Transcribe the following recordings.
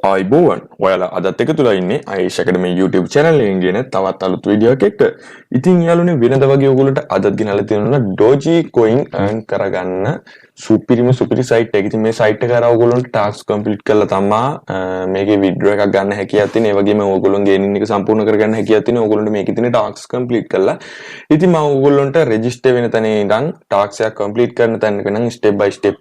ආයිබෝවන් ඔයාලා අදත් එකතුලා ඉන්නේ Ayesh Academy YouTube channel එකෙන් ගෙන තවත් අලුත් වීඩියෝ එකක් එක්ක. ඉතින් යාළුවනේ වෙනද වගේ ඔයගොල්ලන්ට අදත් ගෙනල්ලා තියෙනවා Dogecoin earn කරගන්න සුපිරි site එක. ඉතින් මේ site එක කරා ඔයගොල්ලන්ට task complete කරලා තමා මේකේ withdraw එකක් ගන්න හැකියාවක් තියෙන. ඒ වගේම ඔයගොල්ලන්ගේ earning එක සම්පූර්ණ කරගන්න හැකියාවක් තියෙන. ඔයගොල්ලන්ට මේකේ තියෙන task complete කරලා ඉතින් මම ඔයගොල්ලන්ට register වෙන තැන ඉඳන් task එක complete කරන තැනක නම් step by step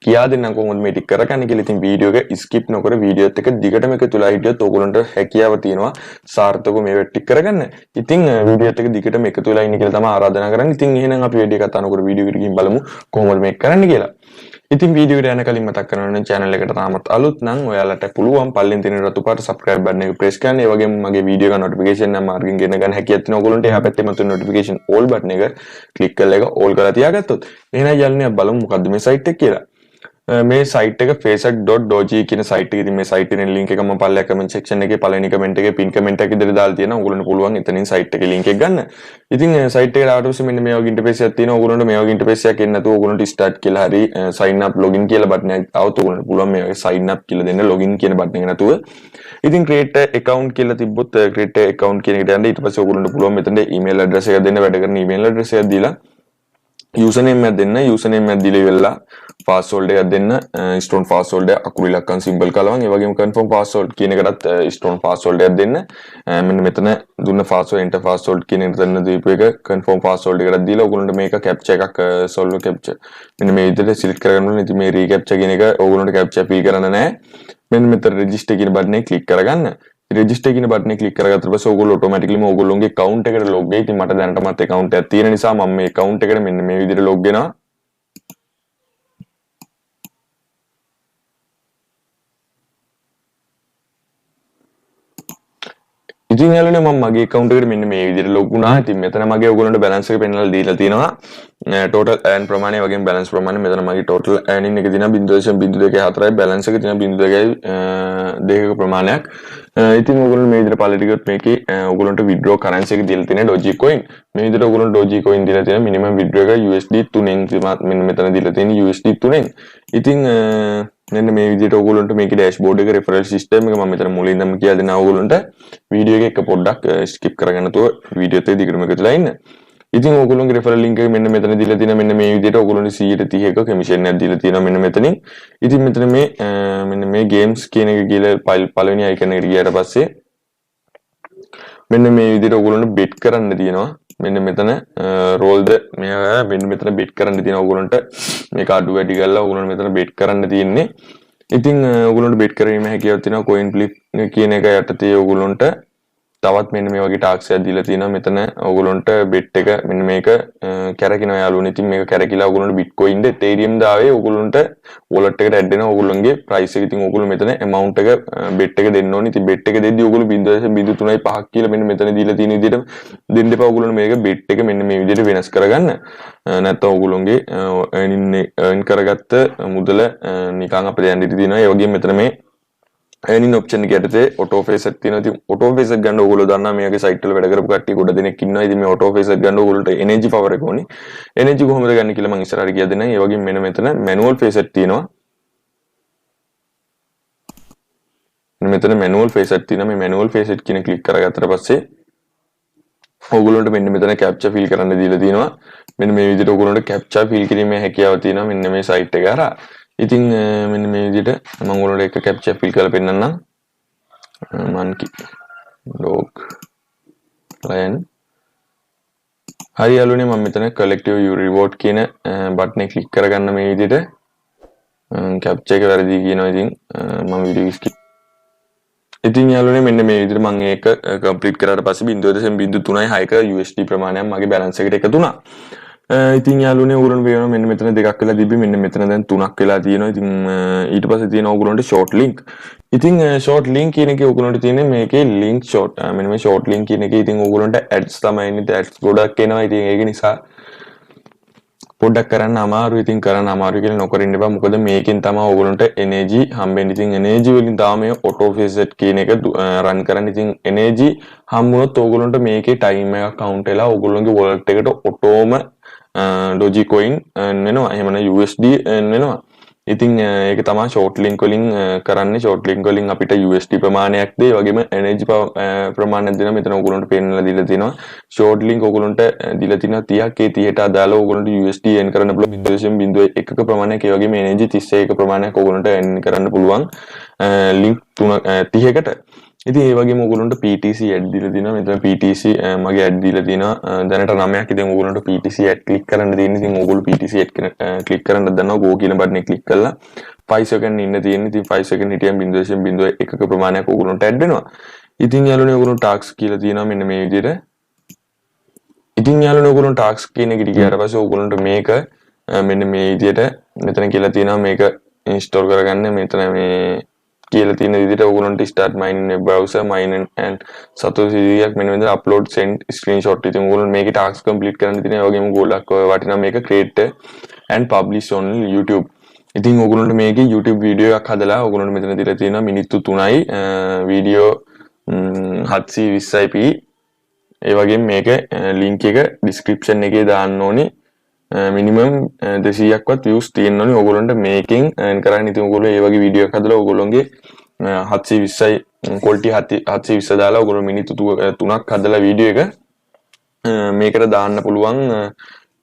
කියා දෙන්නම් කොහොමද මේ ටික කරගන්නේ කියලා. ඉතින් වීඩියෝ එක skip නොකර වීඩියෝ එක දිගටම එකතුලා හිටියොත් ඔයගොල්ලන්ට හැකියාව තියෙනවා සාර්ථකව මේ ටික කරගන්න. ඉතින් වීඩියෝ එක දිගටම එකතුලා ඉන්න කියලා තමයි ආරාධනා කරන්නේ. ඉතින් එහෙනම් අපි වැඩි කතා නොකර වීඩියෝ එකට ගිහින් බලමු කොහොමද මේක කරන්න කියලා. ඉතින් වීඩියෝ එකට යන කලින් මතක් කරනවා නම් channel එකට තාමත් අලුත් නම් ඔයාලට පුළුවන් පල්ලෙන් තියෙන රතු පාට subscribe button එක press කරන්න. ඒ වගේම මගේ වීඩියෝ එක notification නම් මාර්ගෙන් ගෙන ගන්න හැකියාවක් තියෙනවා. ඔයගොල්ලන්ට එහා පැත්තේ මතුවෙන notification all button එක click කරලා ඒක all කරලා තියාගත්තොත් එහෙනම් යන්නේ බලමු මොකද්ද මේ site එක කියලා. මේ site එක facebook.doge කියන site එකේ ඉතින් මේ site එකේ link එක මම පල්ලෙහා comment section එකේ පළවෙනි comment එකේ pin comment එකේ ඉදිරියට දාලා තියෙනවා. ඔයගොල්ලන්ට පුළුවන් එතනින් site එකේ link එක ගන්න. ඉතින් site එකට ආවට පස්සේ මෙන්න මේ වගේ interface එකක් තියෙනවා. ඔයගොල්ලන්ට මේ වගේ interface එකක් එන්නේ නැතුව ඔයගොල්ලන්ට start කියලා හරි sign up login කියලා button එකක් આવුත් ඔයගොල්ලන්ට පුළුවන් මේ වගේ sign up කියලා දෙන්න login කියන button එක නැතුව. ඉතින් create account කියලා තිබ්බොත් create account කියන එකට යන්න ඊට පස්සේ ඔයගොල්ලන්ට පුළුවන් මෙතන email address එකක් දෙන්න. වැඩ කරන email address එකක් දීලා username එකක් දෙන්න. username එකක් දීලා ඉවරලා password එකක් දෙන්න. strong password එක අකුරු ඉලක්කම් symbol කලවම්. ඒ වගේම confirm password කියන එකටත් strong password එකක් දෙන්න. මෙන්න මෙතන දුන්න password enter password කියන එක දෙන්න දීපු එක confirm password එකකට දීලා ඔයගොල්ලන්ට මේක captcha එකක් solve captcha මෙන්න මේ විදිහට select කරගන්න ඕනේ. ඉතින් මේ recaptcha කියන එක ඔයගොල්ලන්ට captcha fill කරන්න නැහැ. මෙන්න මෙතන register කියන button එක click කරගන්න. register කියන button එක click කරගත්තට පස්සේ ඔයගොල්ලෝ automatically ඔයගොල්ලෝගේ account එකට log වෙයි. ඉතින් මට දැනටමත් account එකක් තියෙන නිසා මම මේ account එකට මෙන්න මේ විදිහට log වෙනවා. ඉතින් යාළුවනේ මම මගේ account එකට මෙන්න මේ විදිහට log වුණා. ඉතින් මෙතන මගේ ඔයගොල්ලන්ට balance එක පෙන්නලා දීලා තියෙනවා. total earn ප්‍රමාණය වගේම balance ප්‍රමාණය මෙතන මගේ total earning එක තියෙනවා 0.24යි balance එක තියෙනවා 0.2ක ප්‍රමාණයක්. ඉතින් ඔයගොල්ලෝ මේ විදිහට පළට ගියොත් මේකේ ඔයගොල්ලන්ට withdraw currency එක දීලා තියෙනවා Dogecoin. මේ විදිහට ඔයගොල්ලන්ට Dogecoin දීලා තියෙනවා minimum withdraw එක USD 3න් මෙන්න මෙතන දීලා තියෙන්නේ USD 3න්. ඉතින් මෙන්න මේ විදිහට ඔයගොල්ලන්ට මේකේ dashboard එක referral system එක මම මෙතන මුලින් ඉඳන්ම කියලා දෙනවා ඔයගොල්ලන්ට වීඩියෝ එක පොඩ්ඩක් skip කරගන්න නැතුව වීඩියෝ එකේ දිගටම එකතුලා ඉන්න. ඉතින් ඔයගොල්ලන්ගේ referral link එක මෙන්න මෙතන දීලා තියෙනවා. මෙන්න මේ විදිහට ඔයගොල්ලන්ට 130ක commission එකක් දීලා තියෙනවා මෙන්න මෙතනින්. ඉතින් මෙතන මෙන්න මේ games කියන එක කියලා පළවෙනි icon එකට ගියාට පස්සේ මෙන්න මේ විදිහට ඔයගොල්ලන්ට bet කරන්න තියෙනවා. මෙන්න මෙතන roll the මෙන්න මෙතන bet කරන්න තියෙනවා ඔයගොල්ලන්ට. මේක අඩු වැඩි කරලා ඔයගොල්ලන්ට මෙතන bet කරන්න තියෙන්නේ. ඉතින් ඔයගොල්ලන්ට bet කිරීමේ හැකියාවක් තියෙනවා coin flip කියන එක යටතේ ඔයගොල්ලන්ට තවත් මෙන්න මේ වගේ ටාක්ස් එකක් දීලා තියෙනවා. මෙතන ඔයගොල්ලන්ට bet එක මෙන්න මේක කැරකිනවා යාළුවනේ. ඉතින් මේක කැරකිලා ඔයගොල්ලන්ට Bitcoin ද Ethereum දාවේ ඔයගොල්ලන්ට wallet එකට add වෙනවා ඔයගොල්ලන්ගේ price එක. ඉතින් ඔයගොල්ලෝ මෙතන amount එක bet එක දෙන්න ඕනේ. ඉතින් bet එක දෙද්දී ඔයගොල්ලෝ 0.3.5 කියලා මෙන්න මෙතන දීලා තියෙන විදිහට දෙන්න එපා. ඔයගොල්ලෝ මේක bet එක මෙන්න මේ විදිහට වෙනස් කරගන්න. නැත්නම් ඔයගොල්ලෝගේ earn කරගත්ත මුදල නිකන් අපිට යන්න ඉඩ තියෙනවා. ඒ වගේම මෙතන මේ earning option එක යටතේ auto phase එකක් තියෙනවා. ඉතින් auto phase එක ගන්න ඕගොල්ලෝ දන්නා මේකේ site වල වැඩ කරපු කට්ටිය ගොඩ දෙනෙක් ඉන්නවා. ඉතින් මේ auto phase එක ගන්න ඕගොල්ලෝට energy power එක ඕනේ. energy කොහොමද ගන්න කියලා මම ඉස්සරහට කියලා දෙන්නම්. ඒ වගේම මෙන්න මෙතන manual phase එකක් තියෙනවා. මෙතන manual phase එකක් තියෙනවා. මේ manual phase එක කියන click කරගත්තට පස්සේ ඔයගොල්ලන්ට මෙන්න මෙතන captcha fill කරන්න දීලා තියෙනවා. මෙන්න මේ විදිහට ඔයගොල්ලන්ට captcha fill කිරීමේ හැකියාව තියෙනවා මෙන්න මේ site එක හරහා. ඉතින් මෙන්න මේ විදිහට මම ඔයාලට එක captcha fill කරලා පෙන්නන්නම්. monkey dog lion හරි යාළුවනේ මම මෙතන collective reward කියන බටන් එක ක්ලික් කරගන්න මේ විදිහට captcha එක වැරදි කියනවා. ඉතින් මම වීඩියෝ skip. ඉතින් යාළුවනේ මෙන්න මේ විදිහට මම ඒක complete කරාට පස්සේ 0.336ක USD ප්‍රමාණයක් මගේ balance එකට එකතු වුණා. ඉතින් යාළුවනේ ඔයගොල්ලෝ වෙනවා මෙන්න මෙතන දෙකක් වෙලා තිබ්බේ මෙන්න මෙතන දැන් තුනක් වෙලා තියෙනවා. ඉතින් ඊට පස්සේ තියෙනවා ඔයගොල්ලන්ට short link. ඉතින් short link කියන එකේ ඔයගොල්ලන්ට තියෙන්නේ මේකේ link short මෙන්න මේ short link කියන එකේ ඉතින් ඔයගොල්ලන්ට ads තමයි එන්නේ. ads ගොඩක් එනවා. ඉතින් ඒක නිසා පොඩ්ඩක් කරන්න අමාරුයි. ඉතින් කරන්න අමාරුයි කියලා නොකර ඉන්න බෑ. මොකද මේකෙන් තමයි ඔයගොල්ලන්ට energy හම්බෙන්නේ. ඉතින් energy වලින් තමයි මේ auto phase කියන එක run කරන්නේ. ඉතින් energy හම්බුනොත් ඔයගොල්ලන්ට මේකේ time එකක් count වෙලා ඔයගොල්ලන්ගේ wallet එකට ඔටෝම Dogecoin වෙනවා. එහෙම නැත්නම් USD වෙනවා. ඉතින් ඒක තමයි ෂෝට් ලින්ක් වලින් කරන්නේ. ෂෝට් ලින්ක් වලින් අපිට USD ප්‍රමාණයක් දෙයි. ඒ වගේම එනර්ජි ප්‍රමාණයක් දෙනවා. මෙතන ඕගොල්ලන්ට පෙන්නලා දීලා තියෙනවා. ෂෝට් ලින්ක් ඕගොල්ලන්ට දීලා තියෙනවා 30ක්. ඒ 30ට අදාළව ඕගොල්ලන්ට USD earn කරන්න පුළුවන් 0.01ක ප්‍රමාණයක්. ඒ වගේම එනර්ජි 31ක ප්‍රමාණයක් ඕගොල්ලන්ට earn කරන්න පුළුවන්. ලින්ක් 30කට. ඉතින් ඒ වගේම ඕගොල්ලන්ට PTC ඇඩ් දීලා තියෙනවා. මෙතන PTC මගේ ඇඩ් දීලා තියෙනවා. දැනට 9ක්. ඉතින් ඕගොල්ලන්ට PTC ඇඩ් ක්ලික් කරන්න තියෙන්නේ. ඉතින් ඕගොල්ලෝ PTC ඇඩ් ක්ලික් කරන්න දන්නවා. go කියන බටන් එක ක්ලික් කරලා 5 second ඉන්න තියෙන්නේ. ඉතින් 5 second හිටියම 0.01ක ප්‍රමාණයක් ඕගොල්ලන්ට ඇඩ් වෙනවා. ඉතින් යාළුවනේ ඕගොල්ලෝ ටාක්ස් කියලා තියෙනවා මෙන්න මේ විදිහට. ඉතින් යාළුවනේ ඕගොල්ලෝ ටාක්ස් කියන එකට ගියාට පස්සේ ඕගොල්ලන්ට මේක මෙන්න මේ විදිහට මෙතන කියලා තියෙනවා මේක ඉන්ස්ටෝල් කරගන්න. මෙතන මේ කියලා තියෙන විදිහට ඕගොල්ලන්ට start mining web browser mine and සතු සිදියක් මෙන්න මෙතන upload send screenshot. ඉතින් ඕගොල්ලෝ මේකේ ටාස්ක් කම්ප්ලීට් කරන්න තියෙනවා. ඒ වගේම ගෝලක් වටිනා මේක create and publish on YouTube. ඉතින් ඕගොල්ලන්ට මේකේ YouTube වීඩියෝ එකක් හදලා ඕගොල්ලන්ට මෙතන දීලා තියෙනවා මිනිත්තු 3යි වීඩියෝ 720p. ඒ වගේම මේක link එක description එකේ දාන්න ඕනේ. minimum 200ක්වත් views තියෙන්න ඕනේ ඕගොල්ලන්ට මේකෙන් earn කරන්න. ඉතින් ඕගොල්ලෝ මේ වගේ වීඩියෝ එකක් හදලා ඕගොල්ලෝගේ 720යි quality 720 දාලා ඕගොල්ලෝ මිනිත්තු 3ක් හදලා වීඩියෝ එක මේකට දාන්න පුළුවන්.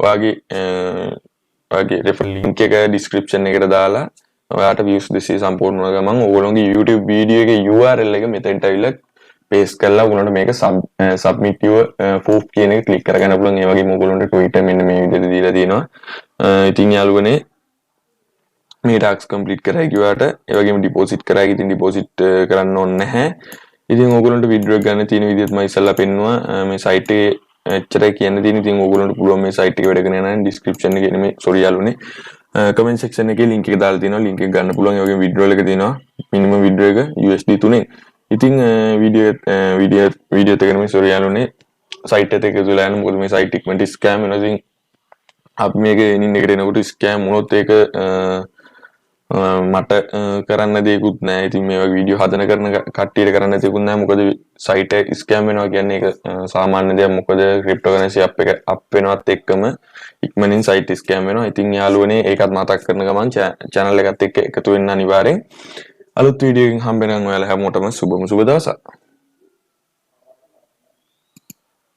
ඔයාගේ refer link එක description එකට දාලා ඔයාට views 200 සම්පූර්ණ වුණා ගමන් ඕගොල්ලෝගේ YouTube වීඩියෝ එකේ URL එක මෙතෙන්ට අවිලා paste කරලා ඔයගොල්ලන්ට මේක submit your proof කියන එක click කරගන්න පුළුවන්. ඒ වගේම ඔයගොල්ලන්ට Twitter මෙන්න මේ විදිහට දීලා තියෙනවා. ඉතින් යාළුවනේ මේ tax complete කරා කිව්වට ඒ වගේම deposit කරා. ඉතින් deposit කරන්න ඕනේ නැහැ. ඉතින් ඔයගොල්ලන්ට withdraw ගන්න තියෙන විදිහත් මම ඉස්සල්ලා පෙන්නුවා. මේ site එකේ එච්චරයි කියන්න තියෙන. ඉතින් ඔයගොල්ලන්ට පුළුවන් මේ site එකේ වැඩ කරගෙන යන්න description එකේ නෙමෙයි sorry යාළුවනේ comment section එකේ link එක දාලා තියෙනවා. link එක ගන්න පුළුවන්. ඒ වගේම withdrawal එක තියෙනවා. minimum withdrawal එක USD 3. ඉතින් වීඩියෝ එක නෙමෙයි sorry යාළුවනේ site එකට එකතුලා යන්න. මොකද මේ site ඉක්මනට scam වෙනවා. ඉතින් අපි මේක එනින් එකට එනකොට scam වුණොත් ඒක මට කරන්න දෙයක්වත් නැහැ. ඉතින් මේ වගේ වීඩියෝ හදන කරන කට්ටියට කරන්න දෙයක්වත් නැහැ. මොකද site එක scam වෙනවා කියන්නේ ඒක සාමාන්‍ය දෙයක්. මොකද cryptocurrency app එක up වෙනවත් එක්කම ඉක්මනින් site scam වෙනවා. ඉතින් යාළුවනේ ඒකත් මතක් කරන ගමන් channel එකත් එක්ක එකතු වෙන්න අනිවාර්යෙන්. අලුත් වීඩියෝ එකකින් හම්බ වෙනකන් ඔයාලා හැමෝටම සුබ දවසක්.